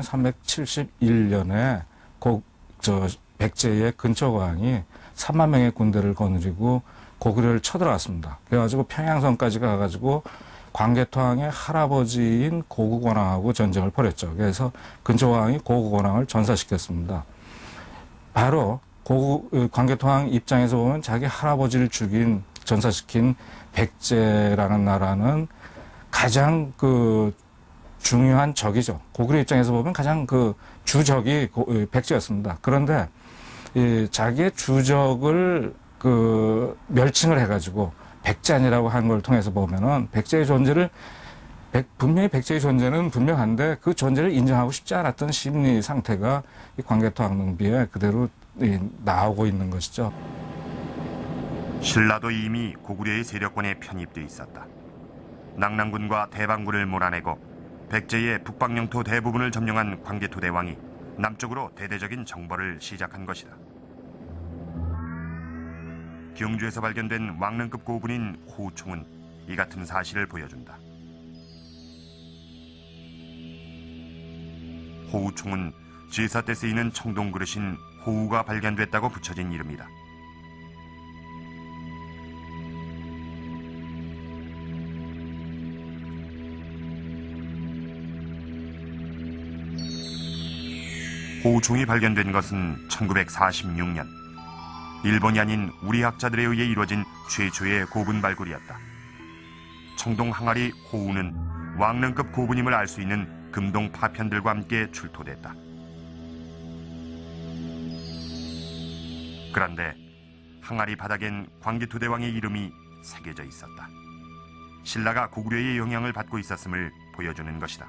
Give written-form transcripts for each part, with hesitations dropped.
371년에 백제의 근초광이 3만 명의 군대를 거느리고 고구려를 쳐들어왔습니다. 그래가지고 평양성까지 가가지고 광개토왕의 할아버지인 고구권왕하고 전쟁을 벌였죠. 그래서 근초광이 고구권왕을 전사시켰습니다. 바로 광개토왕 입장에서 보면 자기 할아버지를 전사시킨 백제라는 나라는 가장 중요한 적이죠. 고구려 입장에서 보면 가장 주적이 백제였습니다. 그런데 자기의 주적을 멸칭을 해가지고 백제안이라고 하는 걸 통해서 보면은 백제의 존재를 분명히 백제의 존재는 분명한데 그 존재를 인정하고 싶지 않았던 심리 상태가 이 광개토왕 능비에 그대로 나오고 있는 것이죠. 신라도 이미 고구려의 세력권에 편입돼 있었다. 낙랑군과 대방군을 몰아내고 백제의 북방 영토 대부분을 점령한 광개토 대왕이 남쪽으로 대대적인 정벌을 시작한 것이다. 경주에서 발견된 왕릉급 고분인 호우총은 이 같은 사실을 보여준다. 호우총은 제사 때 쓰이는 청동 그릇인 호우가 발견됐다고 붙여진 이름이다. 호우총이 발견된 것은 1946년. 일본이 아닌 우리 학자들에 의해 이루어진 최초의 고분 발굴이었다. 청동 항아리 호우는 왕릉급 고분임을 알 수 있는 금동 파편들과 함께 출토됐다. 그런데 항아리 바닥엔 광개토 대왕의 이름이 새겨져 있었다. 신라가 고구려의 영향을 받고 있었음을 보여주는 것이다.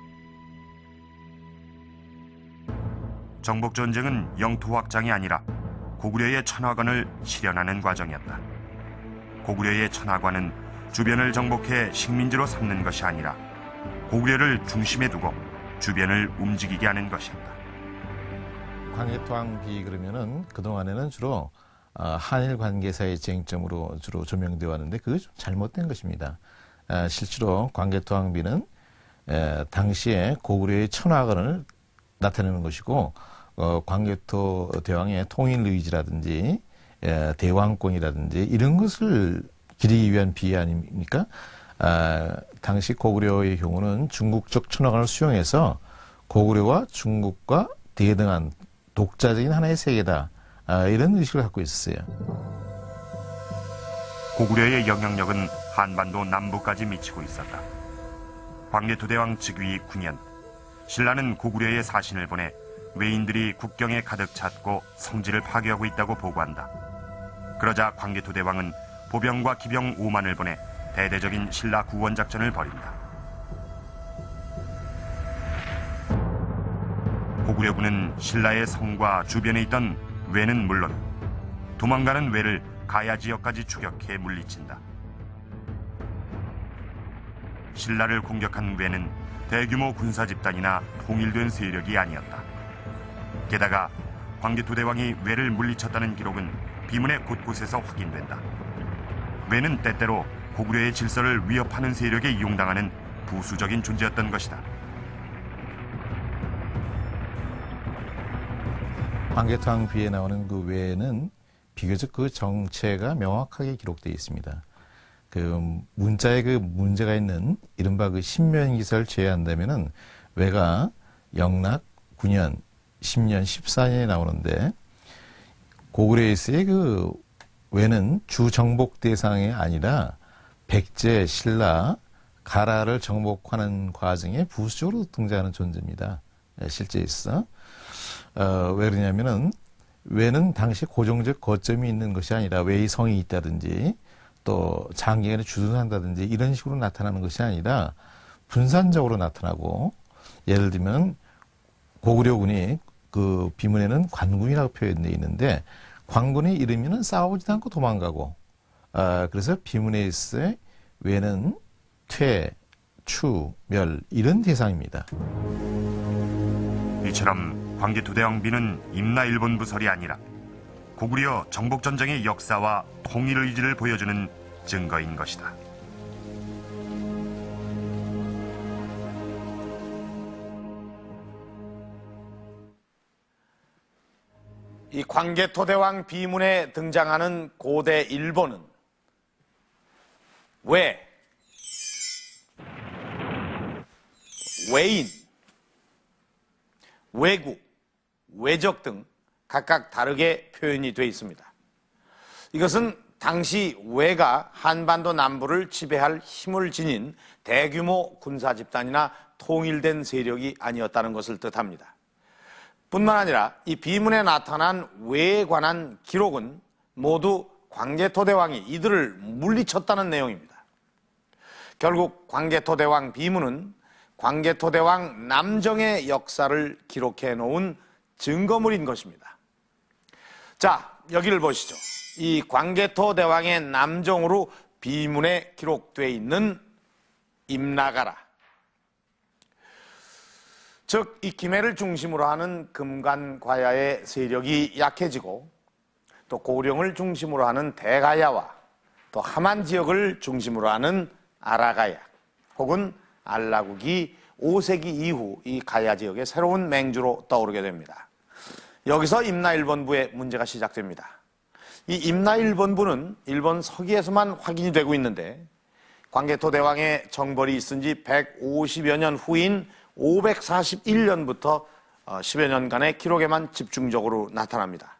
정복전쟁은 영토 확장이 아니라 고구려의 천하관을 실현하는 과정이었다. 고구려의 천하관은 주변을 정복해 식민지로 삼는 것이 아니라 고구려를 중심에 두고 주변을 움직이게 하는 것이었다. 광개토왕비 그러면은 그동안에는 주로 한일 관계사의 쟁점으로 주로 조명되어 왔는데 그게 좀 잘못된 것입니다. 실제로 광개토왕비는 당시에 고구려의 천하관을 나타내는 것이고 광개토 대왕의 통일 의지라든지 대왕권이라든지 이런 것을 기리기 위한 비유 아닙니까? 당시 고구려의 경우는 중국적 천하관을 수용해서 고구려와 중국과 대등한 독자적인 하나의 세계다. 이런 의식을 갖고 있었어요. 고구려의 영향력은 한반도 남부까지 미치고 있었다. 광개토 대왕 즉위 9년, 신라는 고구려의 사신을 보내 외인들이 국경에 가득 찼고 성지를 파괴하고 있다고 보고한다. 그러자 광개토 대왕은 보병과 기병 5만을 보내 대대적인 신라 구원 작전을 벌인다. 고구려군은 신라의 성과 주변에 있던 외는 물론 도망가는 외를 가야 지역까지 추격해 물리친다. 신라를 공격한 외는 대규모 군사 집단이나 통일된 세력이 아니었다. 게다가 광개토 대왕이 외를 물리쳤다는 기록은 비문의 곳곳에서 확인된다. 외는 때때로 고구려의 질서를 위협하는 세력에 이용당하는 부수적인 존재였던 것이다. 광개토왕비에 나오는 그 외에는 비교적 그 정체가 명확하게 기록되어 있습니다. 그 문자에 그 문제가 있는 이른바 그 신면기사를 제외한다면은 외가 영락 9년, 10년, 14년에 나오는데 고구려에서의 그 외는 주 정복 대상이 아니라 백제, 신라, 가라를 정복하는 과정에 부수적으로 등장하는 존재입니다. 실제 있어. 왜 그러냐면은 외는 당시 고정적 거점이 있는 것이 아니라 외의 성이 있다든지 또 장기간에 주둔한다든지 이런 식으로 나타나는 것이 아니라 분산적으로 나타나고 예를 들면 고구려군이 그 비문에는 관군이라고 표현되어 있는데 관군이 이르면은 싸우지도 않고 도망가고 그래서 비문에 있을 외는 퇴, 추, 멸 이런 대상입니다. 이처럼 광개토 대왕비는 임나 일본 부설이 아니라 고구려 정복전쟁의 역사와 통일 의지를 보여주는 증거인 것이다. 이 광개토대왕 비문에 등장하는 고대 일본은 왜, 외인, 외국, 외적 등 각각 다르게 표현이 되어 있습니다. 이것은 당시 외가 한반도 남부를 지배할 힘을 지닌 대규모 군사 집단이나 통일된 세력이 아니었다는 것을 뜻합니다. 뿐만 아니라 이 비문에 나타난 외에 관한 기록은 모두 광개토대왕이 이들을 물리쳤다는 내용입니다. 결국 광개토대왕 비문은 광개토대왕 남정의 역사를 기록해 놓은 증거물인 것입니다. 자, 여기를 보시죠. 이 광개토대왕의 남정으로 비문에 기록되어 있는 임나가라, 즉 이 김해를 중심으로 하는 금관과야의 세력이 약해지고 또 고령을 중심으로 하는 대가야와 또 함안 지역을 중심으로 하는 아라가야 혹은 알라국이 5세기 이후 이 가야 지역의 새로운 맹주로 떠오르게 됩니다. 여기서 임나일본부의 문제가 시작됩니다. 이 임나일본부는 일본 서기에서만 확인이 되고 있는데 광개토대왕의 정벌이 있은 지 150여 년 후인 541년부터 10여 년간의 기록에만 집중적으로 나타납니다.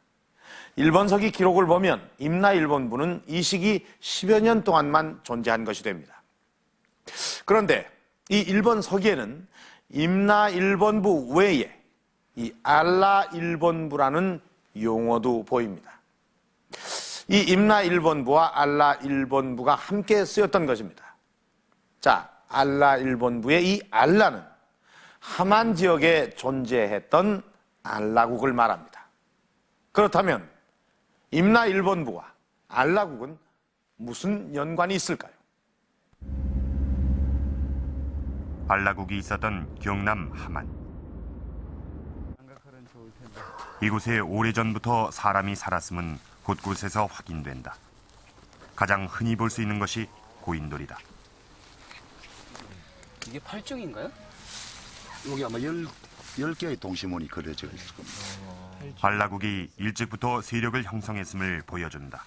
일본서기 기록을 보면 임나일본부는 이 시기 10여 년 동안만 존재한 것이 됩니다. 그런데 이 일본 서기에는 임나일본부 외에 이 알라일본부라는 용어도 보입니다. 이 임나일본부와 알라일본부가 함께 쓰였던 것입니다. 자, 알라일본부의 이 알라는 함안 지역에 존재했던 알라국을 말합니다. 그렇다면 임나일본부와 알라국은 무슨 연관이 있을까요? 알라국이 있었던 경남 함안. 이곳에 오래전부터 사람이 살았음은 곳곳에서 확인된다. 가장 흔히 볼 수 있는 것이 고인돌이다. 이게 팔정인가요? 여기 아마 10개의 동시문이 그려져 있을 겁니다. 알라국이 일찍부터 세력을 형성했음을 보여준다.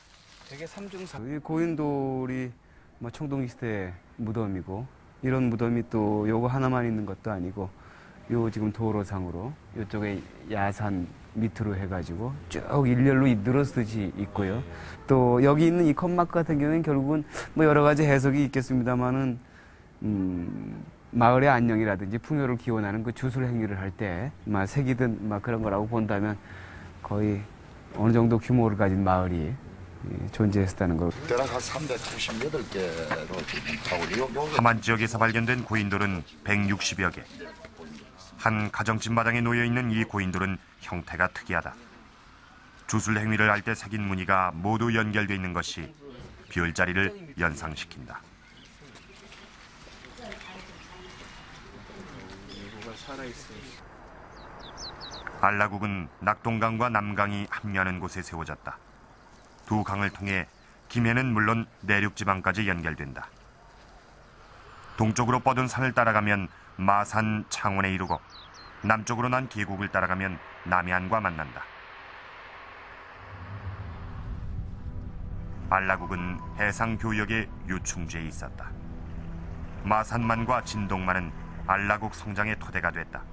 되게 삼중사. 이 고인돌이 청동기 시대 무덤이고 이런 무덤이 또 요거 하나만 있는 것도 아니고 요 지금 도로상으로 이쪽에 야산 밑으로 해가지고 쭉 일렬로 늘어서듯이 있고요. 또 여기 있는 이 컵마크 같은 경우는 결국은 여러 가지 해석이 있겠습니다만은 마을의 안녕이라든지 풍요를 기원하는 그 주술 행위를 할 때 색이든 그런 거라고 본다면 거의 어느 정도 규모를 가진 마을이 존재했다는 걸. 대략 한 398개로 지금 하고 함안 지역에서 발견된 고인돌은 160여 개. 한 가정집 마당에 놓여있는 이 고인돌은 형태가 특이하다. 주술 행위를 할 때 새긴 무늬가 모두 연결되어 있는 것이 별자리를 연상시킨다. 알라국은 낙동강과 남강이 합류하는 곳에 세워졌다. 두 강을 통해 김해는 물론 내륙지방까지 연결된다. 동쪽으로 뻗은 산을 따라가면 마산, 창원에 이르고 남쪽으로 난 계곡을 따라가면 남해안과 만난다. 알라국은 해상교역의 유충지에 있었다. 마산만과 진동만은 알라국 성장의 토대가 됐다.